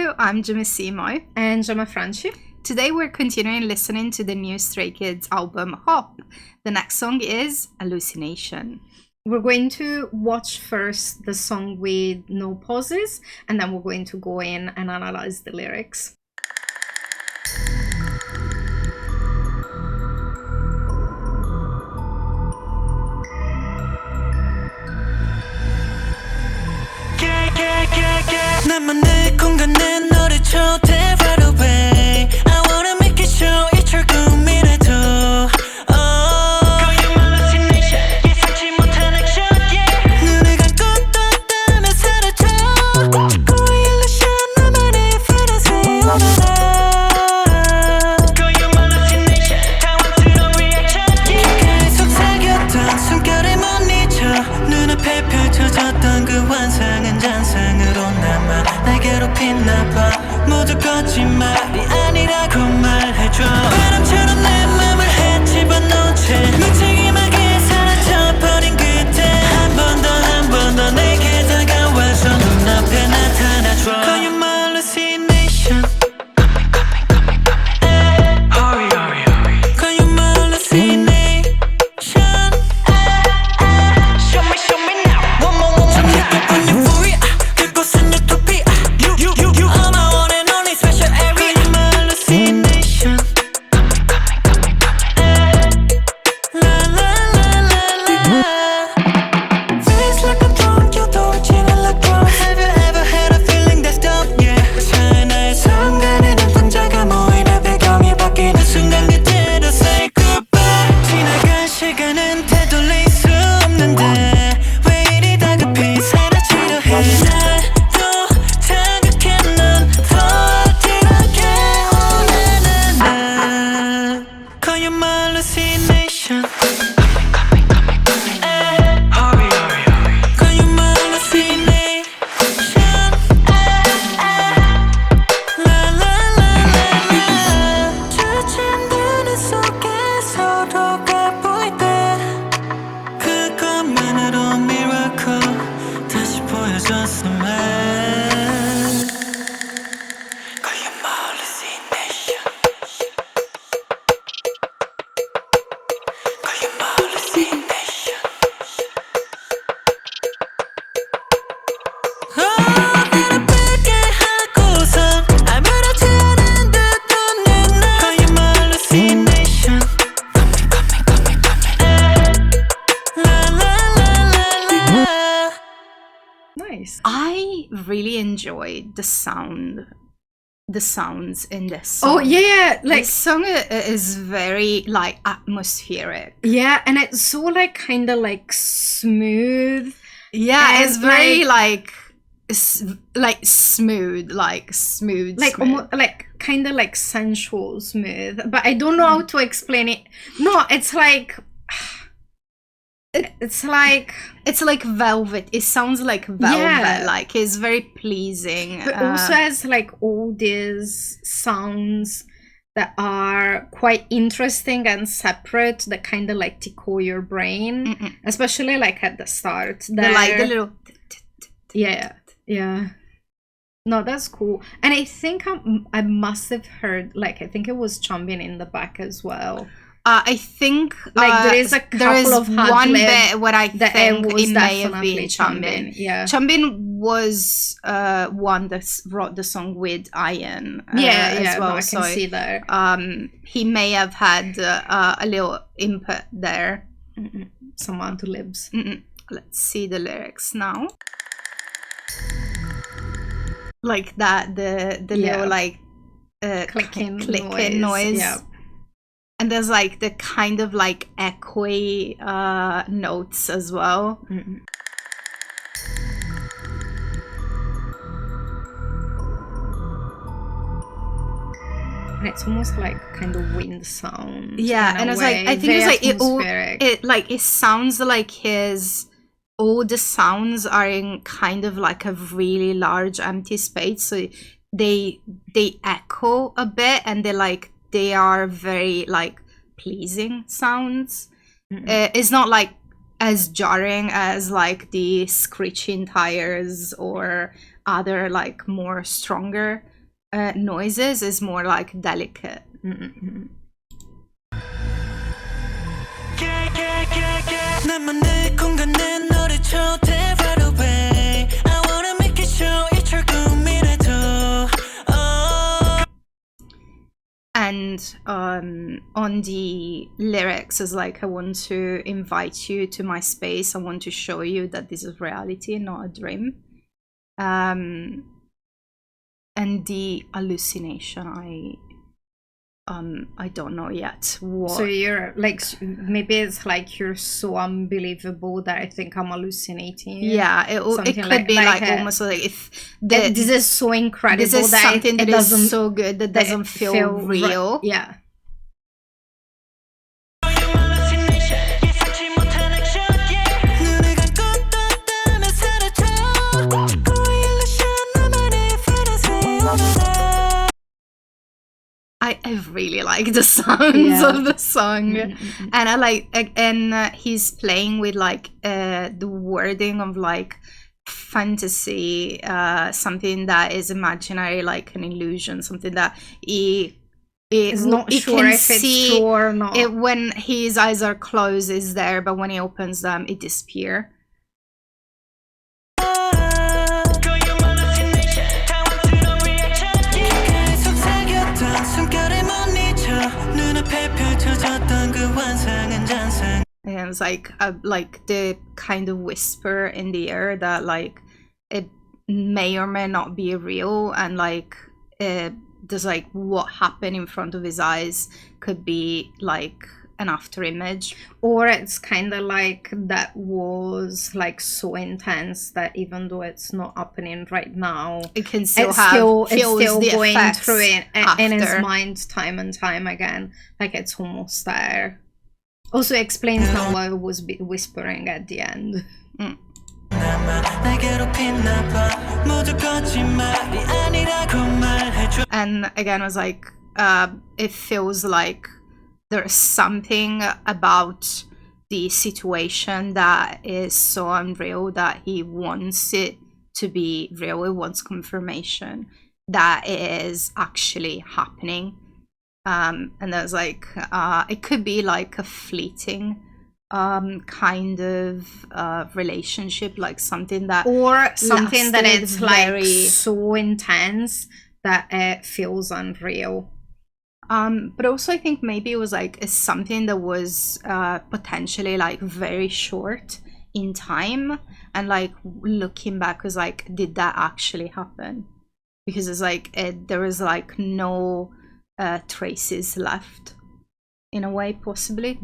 you. I'm Gemma Simoy. And Gemma Franchi. Today we're continuing listening to the new Stray Kids album, Hop. The next song is Hallucination. We're going to watch first the song with no pauses, and then we're going to go in and analyze the lyrics. 나만의 공간에 너를 초대해 right away. I wanna make it show 이철 고민해도 Call you my hallucination. 예상치 못한 action, yeah. 눈을 감고 떴다면 사라져. 자꾸 illusion 나만의 fantasy Call you my hallucination. 당황스러운 reaction, yeah. 계속 사귀었던 숨결에 못 잊어. 눈앞에 펼쳐졌던 그 환상은 잔상으로 남아 날 괴롭히나봐. 모두 거짓말이 아니라고 말해줘. 바람처럼 내 맘을 헤집어놓은 채 무책임하게 사라져버린 그때 한 번 더 내게 다가와서 눈앞에 나타나줘. Call you my hallucination. Hurry, hurry, hurry. Call you my hallucination. Show me now. One more. 잠깐 on your fury. 그곳은 utopia. You are my one and only special area. Call you my hallucination. La la la la la. Feels like I'm drunk. You don't chill like drunk. Have you ever had a feeling that's dope? Yeah. 하나의 순간에 눈동자가 모이는 배경이 바뀌는 순간 그대로 say goodbye. 지나간 시간은 되돌릴 수 없는데 왜 이리 다급히 사라지려 해. 날도 자극해 넌 더 어지럽게 원하는 날. Call you my hallucination. Hurry, hurry, hurry. Call you my hallucination. La la la la la. 주진 눈 속에 서로가 보일 때 그것만으로 miracle 다시 보여줬음에. Call you my hallucination. Call you my hallucination. 나를 뺏게 하고선 아무렇지 않은 듯 웃는 날. Call you my hallucination. Coming. La la la la la. Nice. I really enjoyed the sounds in this song. Oh, yeah. Like, This song is very, like, atmospheric. yeah, and it's so, like, kind of, like, smooth. Yeah, And, it's very, like- smooth. Like, Smooth. almost, like, kind of, like, sensual smooth. But I don't know how to explain it. No, it's like... It's like... It's like velvet. It sounds like velvet. Yeah. Like, it's very pleasing. But also has, like, all these sounds that are quite interesting and separate that kind of, like, tickle your brain. Especially, like, at the start. They're like the little... Yeah. No, that's cool. And I think I must have heard, like, I think it was Chambin in the back as well. I think Like, there is a couple of one ad-lib bit where I that think it was it may have definitely been Chambin. Yeah. Chambin was one that wrote the song with Ian as well. no, I can see that. He may have had a little input there. Some ad-libs. Let's see the lyrics now. Like that, the Yeah. little like Clicking noise. Yeah. And there's like the kind of like echoey notes as well. And it's almost like kind of wind sound. Yeah, in a and it's way. like I think Very it's like atmospheric. it sounds like all the sounds are in kind of like a really large empty space, so they echo a bit, and they are very like pleasing sounds. It's not like as jarring as like the screeching tires or other like more stronger noises is more like delicate. 나만의 공간에 너를 줘 right away. I wanna make it show it's your 꿈이라도. And on the lyrics is like, I want to invite you to my space. I want to show you that this is reality, not a dream. And the hallucination, I don't know yet what. So you're like, maybe it's like you're so unbelievable that I think I'm hallucinating. Yeah, it could be like almost like if this is so incredible. This is that something that is so good that doesn't feel real. Yeah. I really like the sounds of the song, and I like, and he's playing with like the wording of like fantasy, something that is imaginary, like an illusion, something that he is not sure if it's true or not. When his eyes are closed, it's there, but when he opens them, it disappears. And it's like the kind of whisper in the air that like it may or may not be real, and like there's like what happened in front of his eyes could be like an after image, or it's kind of like that was like so intense that even though it's not happening right now, it can it's still still the going through it in his after. mind time and time again, like it's almost there. Also explains now why I was whispering at the end. And again, I was like, it feels like there's something about the situation that is so unreal that he wants it to be real. He wants confirmation that it is actually happening. And there's like, it could be like a fleeting kind of relationship, like something that, or something that lasted is like very so intense that it feels unreal. But also I think maybe it was like something that was potentially like very short in time, and like looking back was like, did that actually happen? Because it's like there is like no traces left in a way, possibly.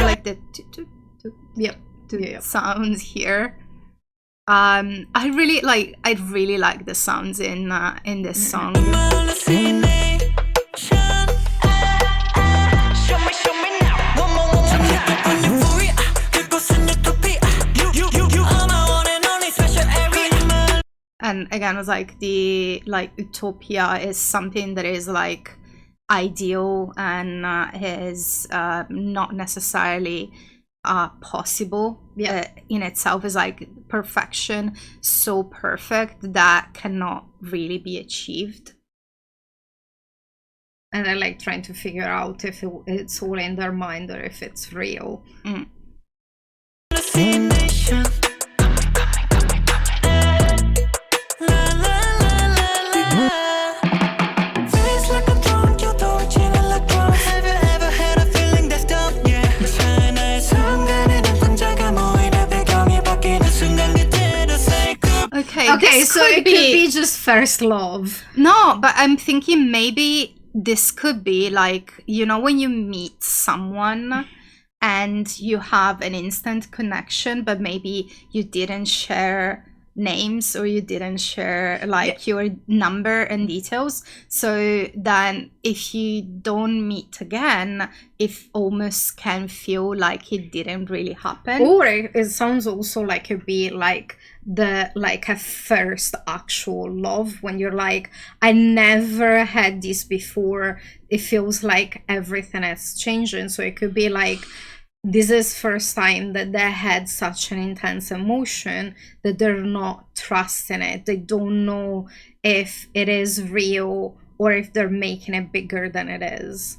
Like the sounds here. I really like the sounds in this song. And again, it was like the utopia is something that is like ideal and is not necessarily possible in itself. Is like perfection, so perfect that cannot really be achieved. And I like trying to figure out if it's all in their mind or if it's real. Okay, so it could be just first love. No, but I'm thinking maybe this could be like, you know, when you meet someone and you have an instant connection, but maybe you didn't share names, or you didn't share like your number and details. So then if you don't meet again, it almost can feel like it didn't really happen. Or it sounds also like it'd be like a first actual love, when you're like, I never had this before. It feels like everything is changing. So it could be like, this is first time that they had such an intense emotion that they're not trusting it. They don't know if it is real or if they're making it bigger than it is.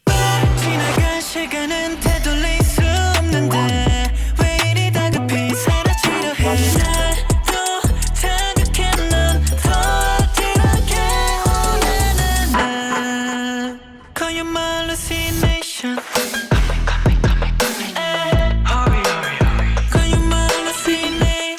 지나간 시간은 되돌릴 수 없는데 왜 이리 다급히 사라지려 해 나도 자극해 넌 더 진하게 원하는 나 Call you my hallucination Hurry, hurry, hurry Call you my hallucination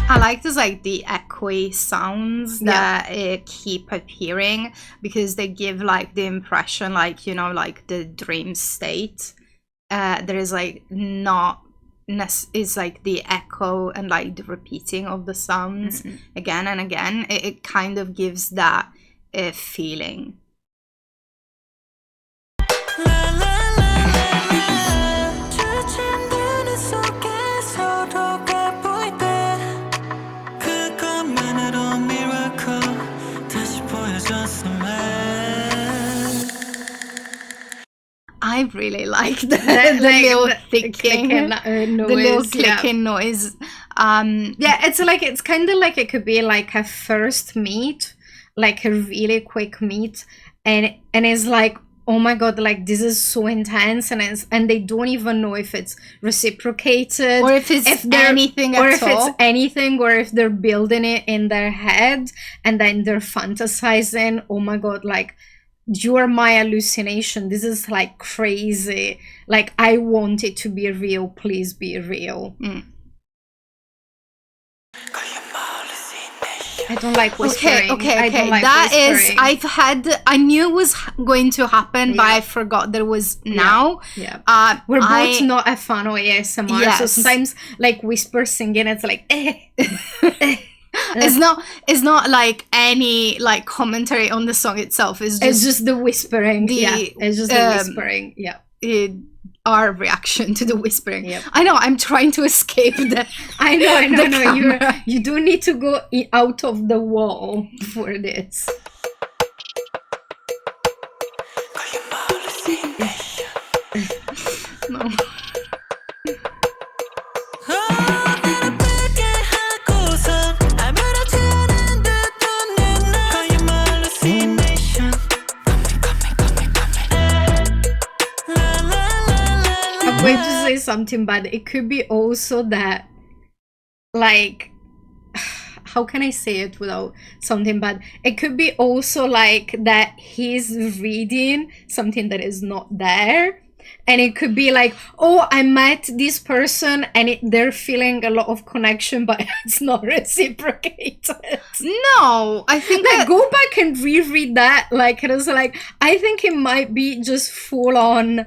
I like this, like the echoey sounds that keep appearing, because they give like the impression, like, you know, like the dream state. There is like not it's like the echo and like the repeating of the sounds again and again. It kind of gives that feeling. I really like the little clicking, noise, the little clicking noise. It's like, it's kind of like it could be like a first meet, like a really quick meet, and it's like, oh my god, like this is so intense, and they don't even know if it's reciprocated, or if it's anything or at if all. it's anything, or if they're building it in their head and then they're fantasizing, oh my god, like, you're my hallucination, this is like crazy, like I want it to be real, please be real. I don't like whispering. Okay. I don't like that whispering. is, I knew it was going to happen, but I forgot there was now. We're both not a fan of ASMR, so Yes. sometimes like whisper singing, it's like It's not like any like commentary on the song itself. It's just the whispering. It's just the whispering. Our reaction to the whispering. Yep. I know, I'm trying to escape the I know. camera. You do need to go out of the wall for this. No. I'm going to say something bad. It could be also that, like, how can I say it without something bad? It could be also like that he's reading something that is not there. And it could be like, oh, I met this person and they're feeling a lot of connection, but it's not reciprocated. No, I think Like, go back and reread that. Like, it was like, I think it might be just full on,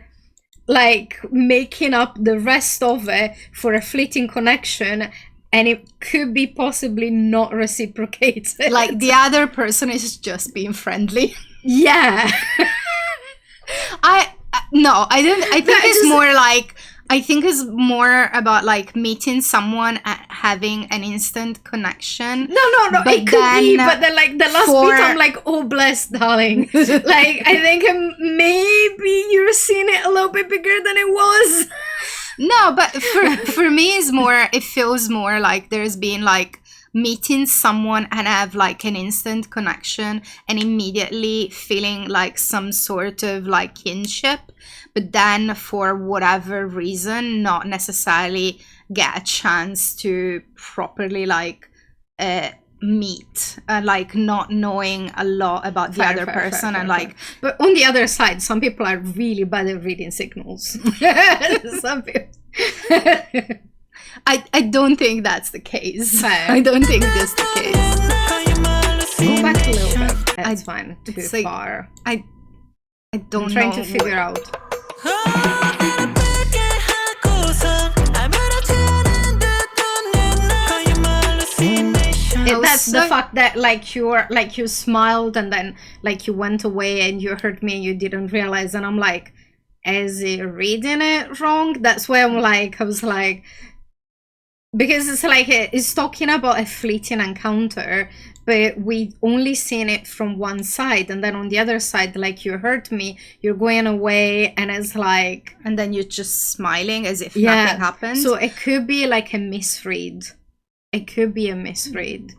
like, making up the rest of it for a fleeting connection, and it could be possibly not reciprocated. like the other person is just being friendly. Yeah. I think it's more like, I think it's more about like meeting someone and having an instant connection. No, But it could be, then but then like the last bit, I'm like, oh, bless, darling. Like, I think maybe you're seeing it a little bit bigger than it was. No, but for me, it's more, it feels more like there's been like meeting someone and have like an instant connection and immediately feeling like some sort of like kinship, but then for whatever reason not necessarily get a chance to properly like meet, like not knowing a lot about the other person. Like, but on the other side, some people are really bad at reading signals. Some people. I don't think that's the case. Fair. I don't think that's the case. Go back a little bit. That's fine. Too It's like, far. I don't I'm trying know to figure out. yes, the fact that like you smiled and then like you went away and you heard me and you didn't realize, and I'm like, is he reading it wrong? That's why I was like, because it's like it's talking about a fleeting encounter, but we only seen it from one side, and then on the other side, like, you heard me, you're going away, and it's like, and then you're just smiling as if nothing happened. So it could be like a misread. It could be a misread.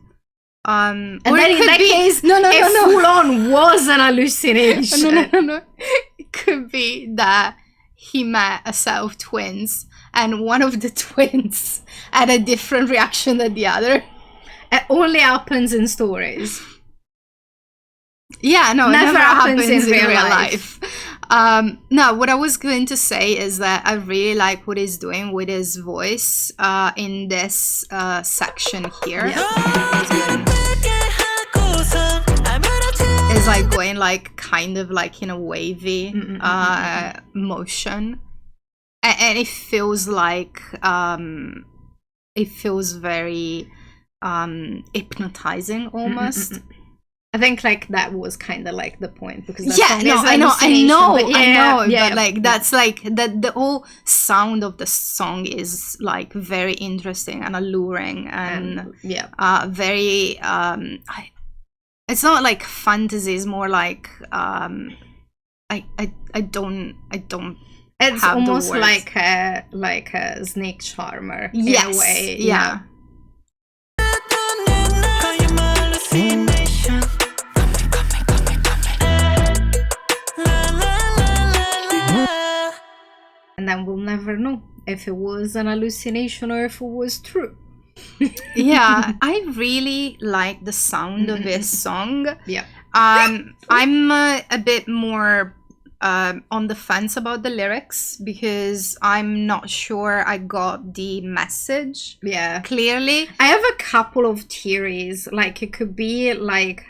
And or then it in could that be, case, no, full on was an hallucination. no. It could be that he met a set of twins, and one of the twins had a different reaction than the other. It only happens in stories. Yeah, no, Never it never happens in real real life. No, what I was going to say is that I really like what he's doing with his voice in this section here. It's like going like kind of like in a wavy motion, and it feels like it feels very hypnotizing almost. I think like that was kind of like the point, because I know, but like that's like the whole sound of the song is like very interesting and alluring and very it's not like fantasy, it's more like I don't it's have almost the words. like a snake charmer Yes, in a way. yeah. And then we'll never know if it was an hallucination or if it was true. Yeah, I really like the sound of this song. Yeah. I'm a bit more on the fence about the lyrics, because I'm not sure I got the message clearly. I have a couple of theories. Like, it could be like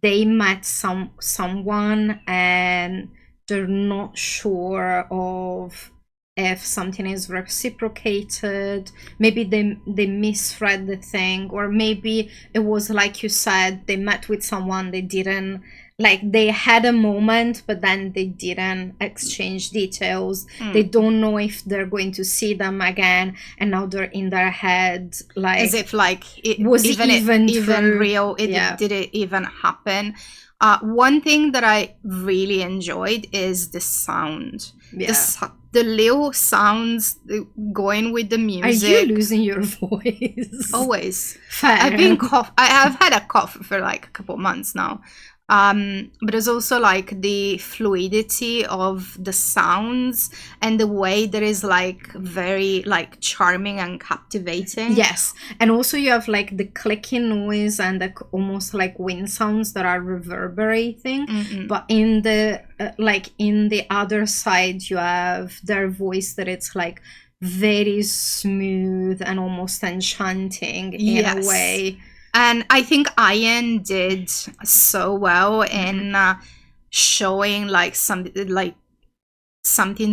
they met someone and they're not sure of if something is reciprocated. Maybe they misread the thing, or maybe it was like you said, they met with someone, they didn't, like, they had a moment but then they didn't exchange details. They don't know if they're going to see them again, and now they're in their head like as if like it was even true? real. Did it even happen? One thing that I really enjoyed is the sound. The little sounds going with the music. Are you losing your voice? Always. Fair. I have had a cough for like a couple of months now. But there's also like the fluidity of the sounds and the way that is like very like charming and captivating. Yes, and also you have like the clicking noise and the almost like wind sounds that are reverberating. But in the in the other side, you have their voice that it's like very smooth and almost enchanting in a way. And I think Ian did so well in showing like something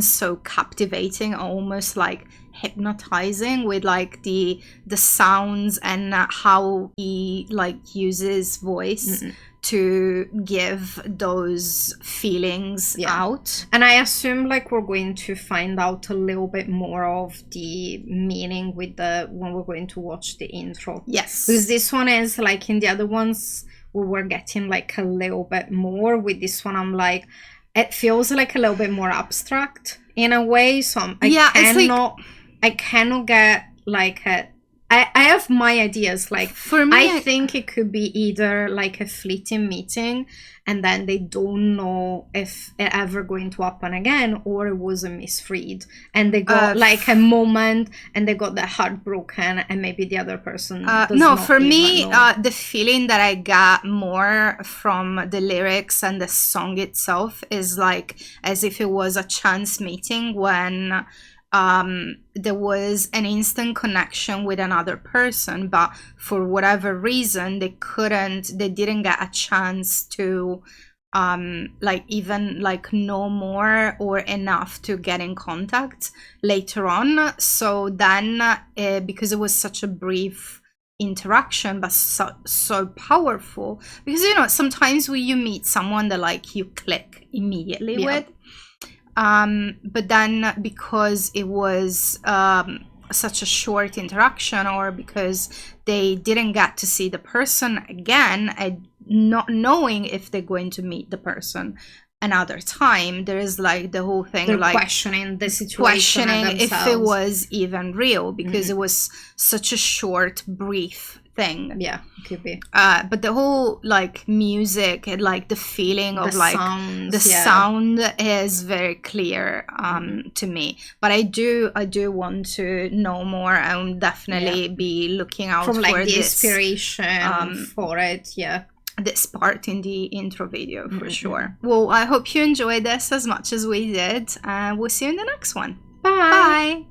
so captivating, almost like hypnotizing, with like the sounds and how he like uses voice to give those feelings out. And I assume like we're going to find out a little bit more of the meaning with when we're going to watch the intro. Yes, because this one is like, in the other ones we were getting like a little bit more. With this one, I'm like, it feels like a little bit more abstract in a way. So I cannot get like I have my ideas. Like, for me, I think it could be either like a fleeting meeting and then they don't know if it ever going to happen again, or it was a misread and they got like a moment and they got their heart broken, and maybe the other person for me, the feeling that I got more from the lyrics and the song itself is like as if it was a chance meeting when there was an instant connection with another person, but for whatever reason they didn't get a chance to like even like know more or enough to get in contact later on. So then because it was such a brief interaction, but so powerful, because you know, sometimes when you meet someone that like you click immediately with, but then because it was such a short interaction, or because they didn't get to see the person again and not knowing if they're going to meet the person another time, there is like the whole thing, They're like questioning the situation, questioning if it was even real, because it was such a short, brief thing. Yeah, could be. But the whole like music and like the feeling of The like sounds, the sound is very clear to me. But I do want to know more. I'll definitely be looking out from like for the this inspiration for it. Yeah. This part in the intro video for sure. Well, I hope you enjoyed this as much as we did, and we'll see you in the next one. Bye. Bye.